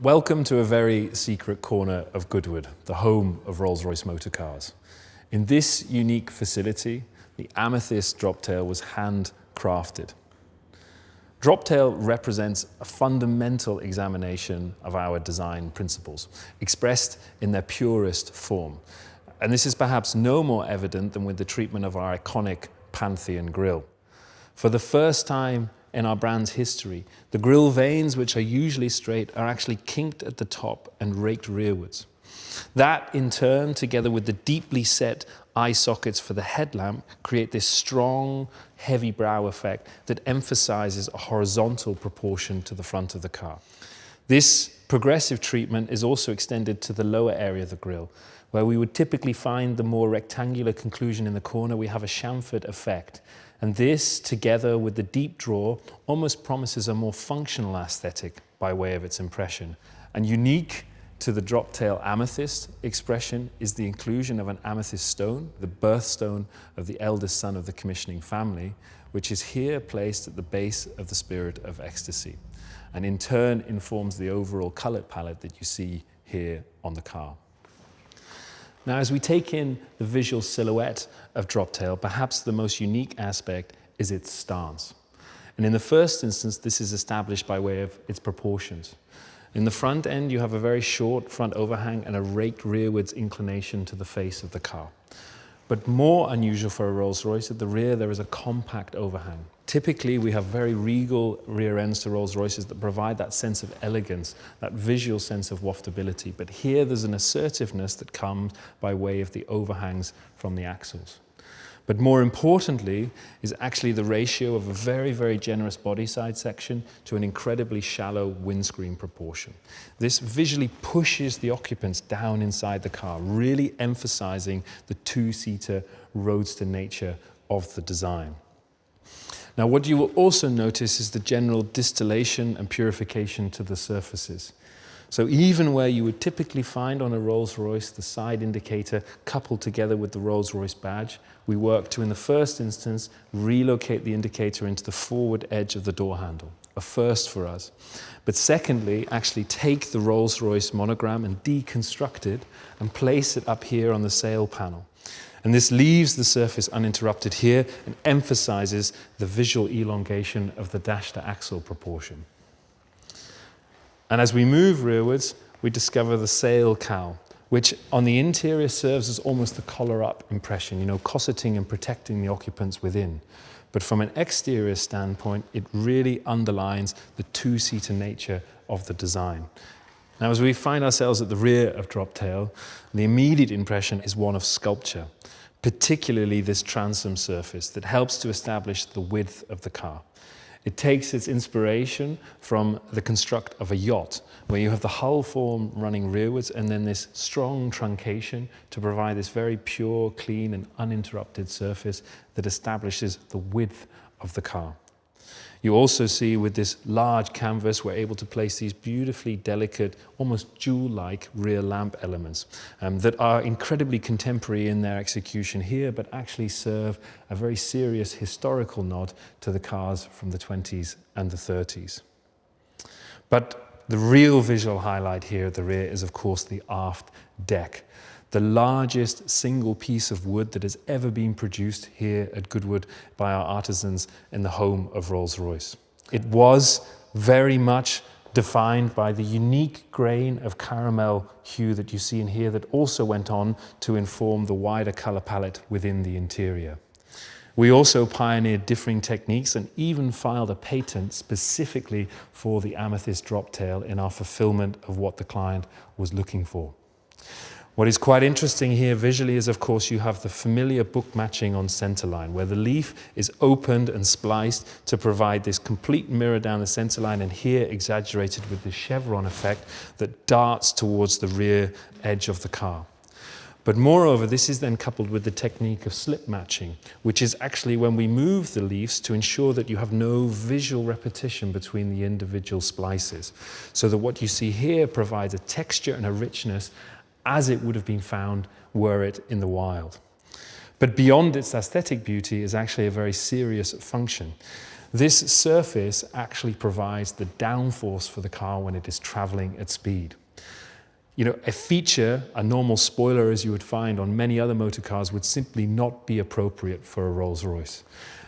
Welcome to a very secret corner of Goodwood, the home of Rolls-Royce Motor Cars. In this unique facility, the Amethyst Droptail was handcrafted. Droptail represents a fundamental examination of our design principles, expressed in their purest form. And this is perhaps no more evident than with the treatment of our iconic Pantheon grille. For the first time in our brand's history, the grille vanes, which are usually straight, are actually kinked at the top and raked rearwards. That, in turn, together with the deeply set eye sockets for the headlamp, create this strong, heavy brow effect that emphasizes a horizontal proportion to the front of the car. This progressive treatment is also extended to the lower area of the grille. Where we would typically find the more rectangular conclusion in the corner, we have a chamfered effect. And this, together with the deep draw, almost promises a more functional aesthetic by way of its impression. And unique to the Droptail Amethyst expression is the inclusion of an amethyst stone, the birthstone of the eldest son of the commissioning family, which is here placed at the base of the Spirit of Ecstasy, and in turn informs the overall color palette that you see here on the car. Now, as we take in the visual silhouette of Droptail, perhaps the most unique aspect is its stance. And in the first instance, this is established by way of its proportions. In the front end, you have a very short front overhang and a raked rearwards inclination to the face of the car. But more unusual for a Rolls-Royce, at the rear there is a compact overhang. Typically, we have very regal rear ends to Rolls-Royces that provide that sense of elegance, that visual sense of waftability. But here there's an assertiveness that comes by way of the overhangs from the axles. But more importantly is actually the ratio of a very, very generous body side section to an incredibly shallow windscreen proportion. This visually pushes the occupants down inside the car, really emphasizing the two-seater roadster nature of the design. Now, what you will also notice is the general distillation and purification to the surfaces. So even where you would typically find on a Rolls-Royce the side indicator coupled together with the Rolls-Royce badge, we work to, in the first instance, relocate the indicator into the forward edge of the door handle, a first for us. But secondly, actually take the Rolls-Royce monogram and deconstruct it and place it up here on the sail panel. And this leaves the surface uninterrupted here and emphasizes the visual elongation of the dash-to-axle proportion. And as we move rearwards, we discover the sail cowl, which on the interior serves as almost the collar-up impression, cosseting and protecting the occupants within. But from an exterior standpoint, it really underlines the two-seater nature of the design. Now, as we find ourselves at the rear of Droptail, the immediate impression is one of sculpture, particularly this transom surface that helps to establish the width of the car. It takes its inspiration from the construct of a yacht, where you have the hull form running rearwards and then this strong truncation to provide this very pure, clean and uninterrupted surface that establishes the width of the car. You also see with this large canvas, we're able to place these beautifully delicate, almost jewel-like rear lamp elements that are incredibly contemporary in their execution here, but actually serve a very serious historical nod to the cars from the 20s and the 30s. But the real visual highlight here at the rear is, of course, the aft deck. The largest single piece of wood that has ever been produced here at Goodwood by our artisans in the home of Rolls-Royce. It was very much defined by the unique grain of caramel hue that you see in here that also went on to inform the wider color palette within the interior. We also pioneered differing techniques and even filed a patent specifically for the Amethyst Droptail in our fulfillment of what the client was looking for. What is quite interesting here visually is, of course, you have the familiar book matching on centerline, where the leaf is opened and spliced to provide this complete mirror down the centerline, and here exaggerated with the chevron effect that darts towards the rear edge of the car. But moreover, this is then coupled with the technique of slip matching, which is actually when we move the leaves to ensure that you have no visual repetition between the individual splices, so that what you see here provides a texture and a richness as it would have been found were it in the wild. But beyond its aesthetic beauty is actually a very serious function. This surface actually provides the downforce for the car when it is traveling at speed. You know, a feature, a normal spoiler as you would find on many other motor cars, would simply not be appropriate for a Rolls-Royce.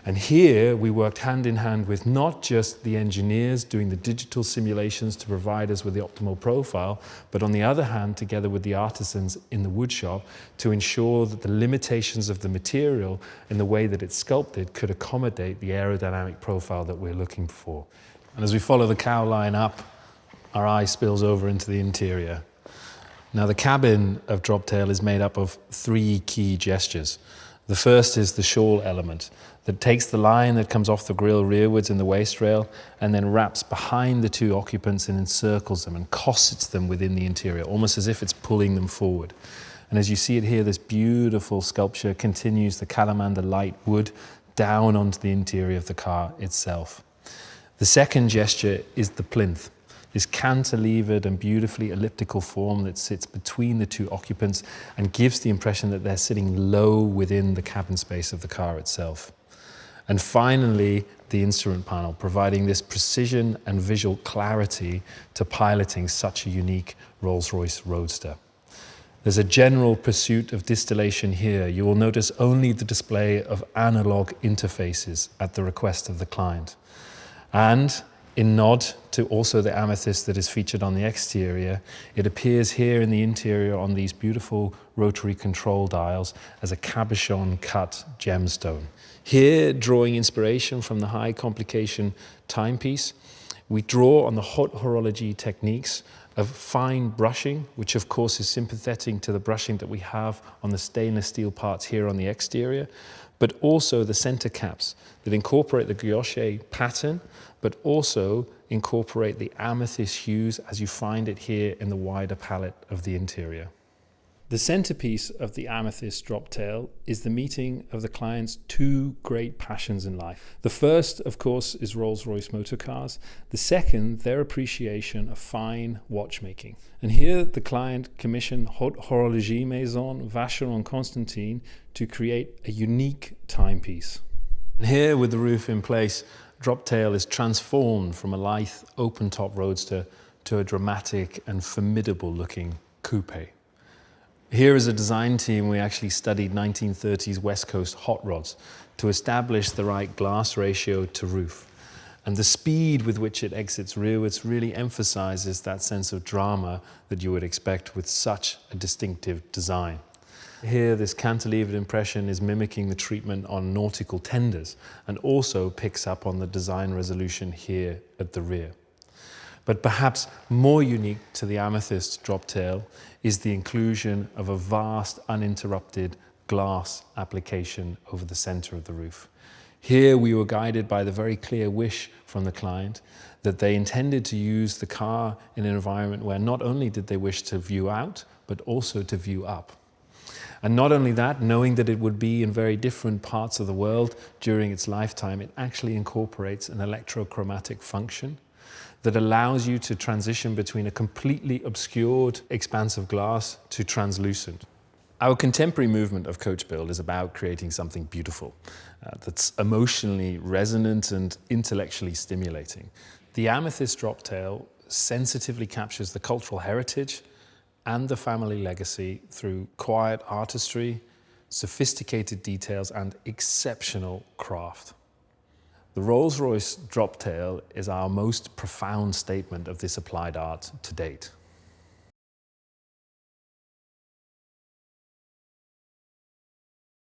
And here we worked hand in hand with not just the engineers doing the digital simulations to provide us with the optimal profile, but on the other hand, together with the artisans in the wood shop to ensure that the limitations of the material and the way that it's sculpted could accommodate the aerodynamic profile that we're looking for. And as we follow the cow line up, our eye spills over into the interior. Now, the cabin of Droptail is made up of 3 key gestures. The first is the shawl element that takes the line that comes off the grille rearwards in the waist rail and then wraps behind the 2 occupants and encircles them and cossets them within the interior, almost as if it's pulling them forward. And as you see it here, this beautiful sculpture continues the calamander light wood down onto the interior of the car itself. The second gesture is the plinth. This cantilevered and beautifully elliptical form that sits between the 2 occupants and gives the impression that they're sitting low within the cabin space of the car itself. And finally, the instrument panel, providing this precision and visual clarity to piloting such a unique Rolls-Royce Roadster. There's a general pursuit of distillation here. You will notice only the display of analog interfaces at the request of the client. And in nod to also the amethyst that is featured on the exterior, it appears here in the interior on these beautiful rotary control dials as a cabochon cut gemstone. Here, drawing inspiration from the high complication timepiece, we draw on the hot horology techniques of fine brushing, which of course is sympathetic to the brushing that we have on the stainless steel parts here on the exterior, but also the center caps that incorporate the guilloche pattern, but also incorporate the amethyst hues as you find it here in the wider palette of the interior. The centerpiece of the Amethyst Droptail is the meeting of the client's 2 great passions in life. The first, of course, is Rolls-Royce Motor Cars. The second, their appreciation of fine watchmaking. And here the client commissioned Haute Horlogerie Maison Vacheron Constantin to create a unique timepiece. And here, with the roof in place, Droptail is transformed from a lithe open-top roadster to a dramatic and formidable-looking coupe. Here as a design team, we actually studied 1930s West Coast hot rods to establish the right glass ratio to roof. And the speed with which it exits rearwards really emphasizes that sense of drama that you would expect with such a distinctive design. Here, this cantilevered impression is mimicking the treatment on nautical tenders and also picks up on the design resolution here at the rear. But perhaps more unique to the Amethyst Droptail is the inclusion of a vast, uninterrupted glass application over the center of the roof. Here we were guided by the very clear wish from the client that they intended to use the car in an environment where not only did they wish to view out, but also to view up. And not only that, knowing that it would be in very different parts of the world during its lifetime, it actually incorporates an electrochromatic function that allows you to transition between a completely obscured expanse of glass to translucent. Our contemporary movement of coach build is about creating something beautiful that's emotionally resonant and intellectually stimulating. The Amethyst Droptail sensitively captures the cultural heritage and the family legacy through quiet artistry, sophisticated details, and exceptional craft. The Rolls-Royce Droptail is our most profound statement of this applied art to date.